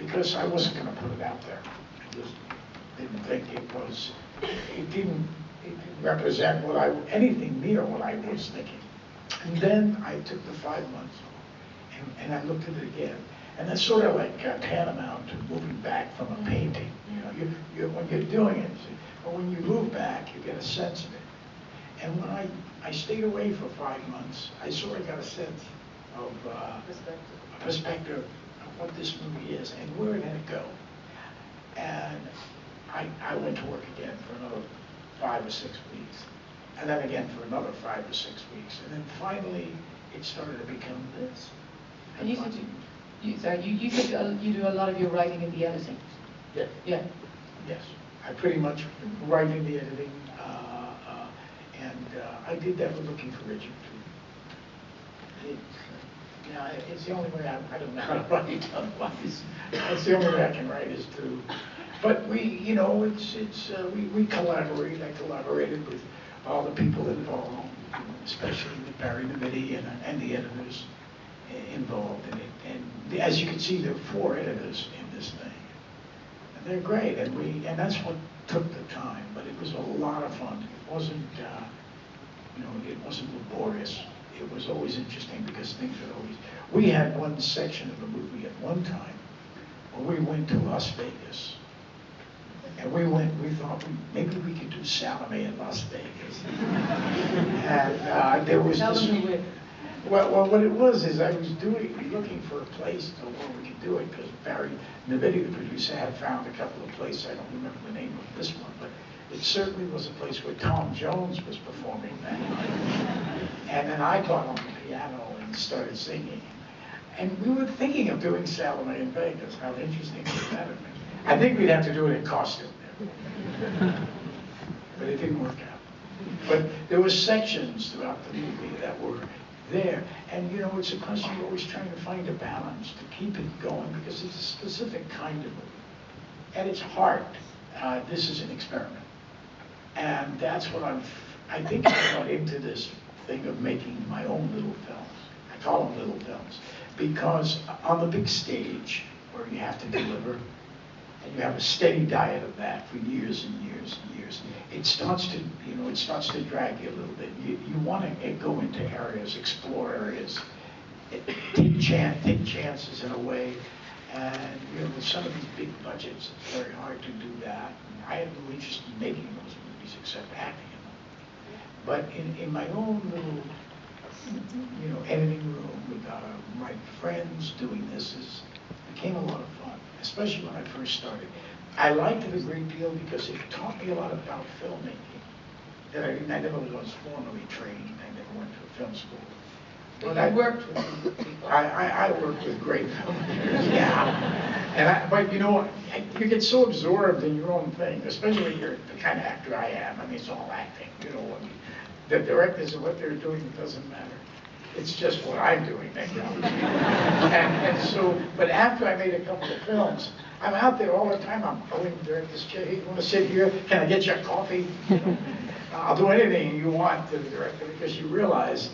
because I wasn't going to put it out there. I just didn't think it didn't represent anything near what I was thinking. And then I took the 5 months and I looked at it again. And that's sort of like tantamount to moving back from a painting. When you're doing it, but when you move back, you get a sense of it. And when I stayed away for 5 months, I sort of got a sense of a perspective of what this movie is and where it had to go. And I went to work again for another 5 or 6 weeks, and then again for another 5 or 6 weeks, and then finally it started to become this. And you said you do a lot of your writing in the editing. Yeah. Yeah. Yes, I pretty much write in the editing, and I did that with Looking for Richard too. It's the only way I don't know how to write otherwise. That's the only way I can write is to. But we collaborate. I collaborated with all the people involved, especially with Barry Nemedy and the editors involved in it. And as you can see, there are 4 editors in this thing, and they're great. And that's what took the time. But it was a lot of fun. It wasn't, it wasn't laborious. It was always interesting because things were always. We had one section of the movie at one time where we went to Las Vegas. And we thought maybe we could do Salome in Las Vegas. And there was this. Well, what it was is I was looking for a place where we could do it because Barry Nemedy, the producer, had found a couple of places. I don't remember the name of this one, but it certainly was a place where Tom Jones was performing that night. And then I got on the piano and started singing. And we were thinking of doing Salome in Vegas. How interesting would that have been? I think we'd have to do it in costume there. But it didn't work out. But there were sections throughout the movie that were there. And it's a question you're always trying to find a balance to keep it going because it's a specific kind of movie. At its heart, this is an experiment. And that's what I think I got into this thing of making my own little films. I call them little films because on the big stage where you have to deliver and you have a steady diet of that for years and years and years, it starts to drag you a little bit. You want to go into areas, explore areas, take chances in a way. And with some of these big budgets, it's very hard to do that. I had no interest in making those movies except acting in them. But in my own little, editing room with my friends doing this became a lot of fun, especially when I first started. I liked it a great deal because it taught me a lot about filmmaking that I never was formally trained. I never went to a film school. But I worked with people. I worked with great filmmakers, yeah. But you get so absorbed in your own thing, especially when you're the kind of actor I am. I mean, it's all acting, The directors and what they're doing doesn't matter. It's just what I'm doing that counts. and so, but after I made a couple of films, I'm out there all the time. I'm going to director's chair. Hey, you want to sit here? Can I get you a coffee? I'll do anything you want to the director because you realize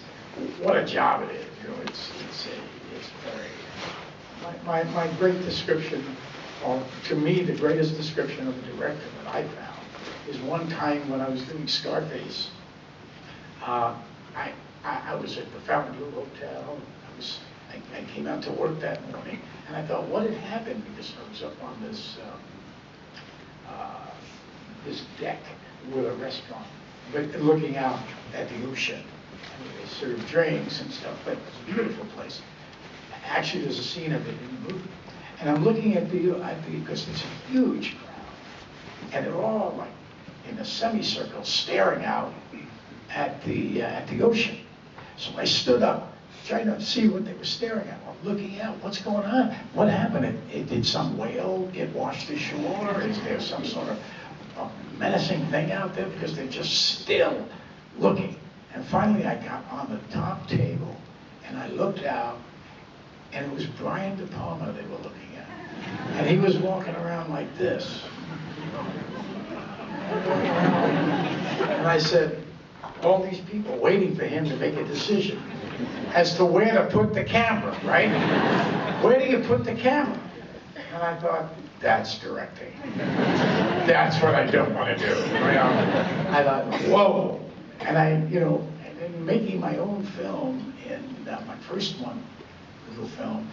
what a job it is. It's very. My great description, or to me, the greatest description of a director that I found is one time when I was doing Scarface. I was at the Fountainville Hotel. I came out to work that morning, and I thought, what had happened? Because I was up on this this deck with a restaurant, but looking out at the ocean. And they serve drinks and stuff, but it's a beautiful place. Actually, there's a scene of it in the movie, and I'm looking at because it's a huge crowd, and they're all like in a semicircle staring out at the ocean. So I stood up, trying to see what they were staring at. I'm looking out, what's going on? What happened? Did some whale get washed ashore? Is there some sort of menacing thing out there? Because they're just still looking. And finally I got on the top table, and I looked out, and it was Brian De Palma they were looking at. And he was walking around like this. And I said, all these people waiting for him to make a decision as to where to put the camera, right? Where do you put the camera? And I thought, that's directing. That's what I don't want to do. I thought, whoa. And and making my own film, and my first one, little film,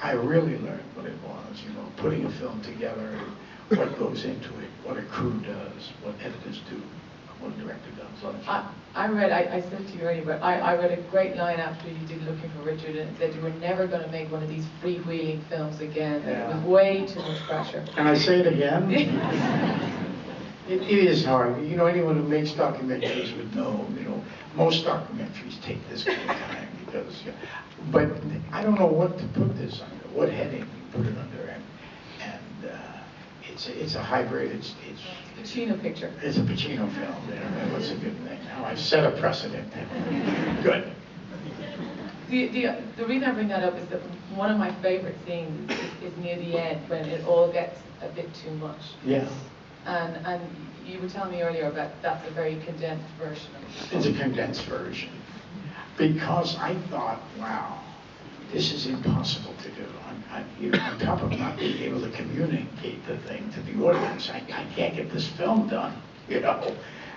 I really learned what it was, putting a film together, what goes into it, what a crew does, what editors do, what a director does. I said to you earlier, but I read a great line after you did Looking for Richard, and it said you were never going to make one of these freewheeling films again. Yeah. It was way too much pressure. Can I say it again? It is hard. Anyone who makes documentaries would know, most documentaries take this kind of time because, but I don't know what to put this under, what heading you put it under, and it's a hybrid. It's Pacino picture. It's a Pacino film. That's a good thing. Now I've set a precedent. Good. The reason I bring that up is that one of my favorite scenes is near the end when it all gets a bit too much. Yeah. And you were telling me earlier about that's a very condensed version of it. It's a condensed version. Because I thought, wow, this is impossible to do. On top of not being able to communicate the thing to the audience, I can't get this film done,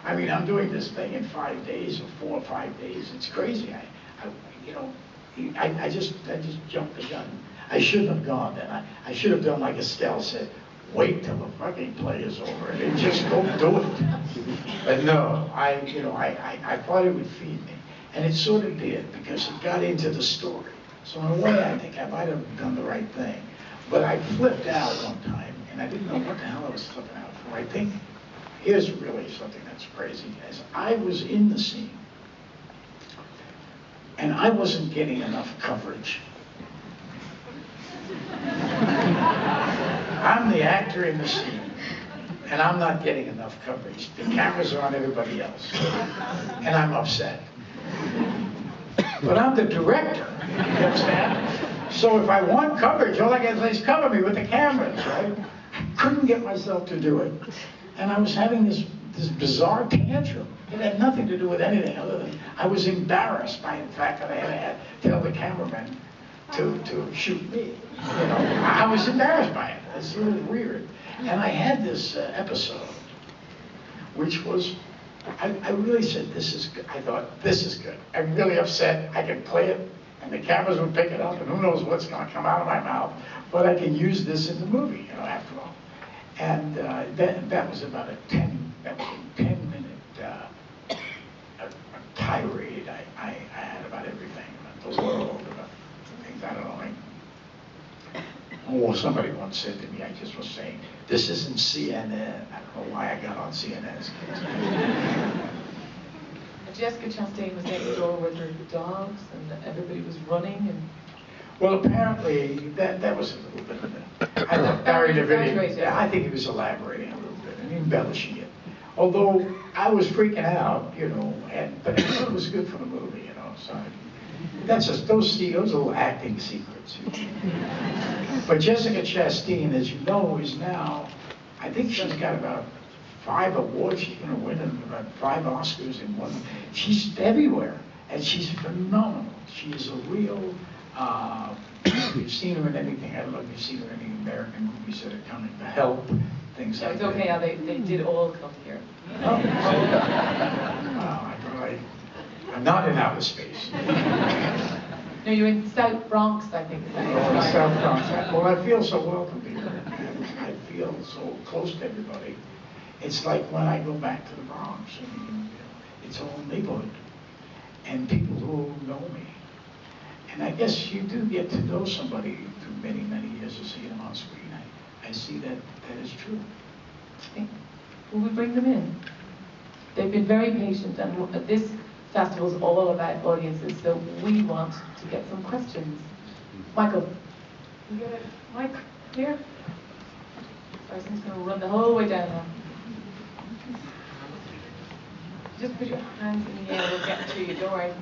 I mean, I'm doing this thing in 5 days or 4 or 5 days. It's crazy. I just jumped the gun. I shouldn't have gone then. I should have done like Estelle said, wait till the fucking play is over and just go do it. But no, I thought it would feed me. And it sort of did, because it got into the story. So in a way, I think I might have done the right thing. But I flipped out one time, and I didn't know what the hell I was flipping out for. I think, here's really something that's crazy. As I was in the scene, and I wasn't getting enough coverage. I'm the actor in the scene, and I'm not getting enough coverage. The cameras are on everybody else, and I'm upset. But I'm the director, you understand? So if I want coverage, all I got to do is cover me with the cameras, right? I couldn't get myself to do it. And I was having this bizarre tantrum. It had nothing to do with anything other than I was embarrassed by the fact that I had to tell the cameraman to shoot me. I was embarrassed by it. It's a little weird. And I had this episode, which was, I really said, this is good. I thought, this is good. I'm really upset. I can play it, and the cameras would pick it up, and who knows what's going to come out of my mouth. But I can use this in the movie, after all. And that was about a 10-minute tirade I had about everything, about the world, about things I don't know. Or somebody once said to me, I just was saying, this isn't CNN. I don't know why I got on CNN. Jessica Chastain was next door with her dogs, and everybody was running. And well, apparently that was a little bit of it. I buried a video. Yeah, I think he was elaborating a little bit and embellishing it. Although I was freaking out, but I thought it was good for the movie, So that's just those little acting secrets. But Jessica Chastain, as you know, is now, I think she's got about 5 awards. She's going to win about 5 Oscars in one. She's everywhere, and she's phenomenal. She is a real, you've seen her in anything. I don't know if you've seen her in any American movies that are coming, The Help, things like it's that. okay how they did all come here. I'm not in outer space. No, you're in South Bronx, I think. South Bronx. Well, I feel so welcome here. I feel so close to everybody. It's like when I go back to the Bronx. It's a whole neighborhood. And people who know me. And I guess you do get to know somebody through many, many years of seeing them on screen. I see that is true. Will we bring them in? They've been very patient, and this festival is all about audiences, so we want to get some questions. Michael, you get a mic here? Person's going to run the whole way down now. Just put your hands in the air, we'll get to you, don't worry.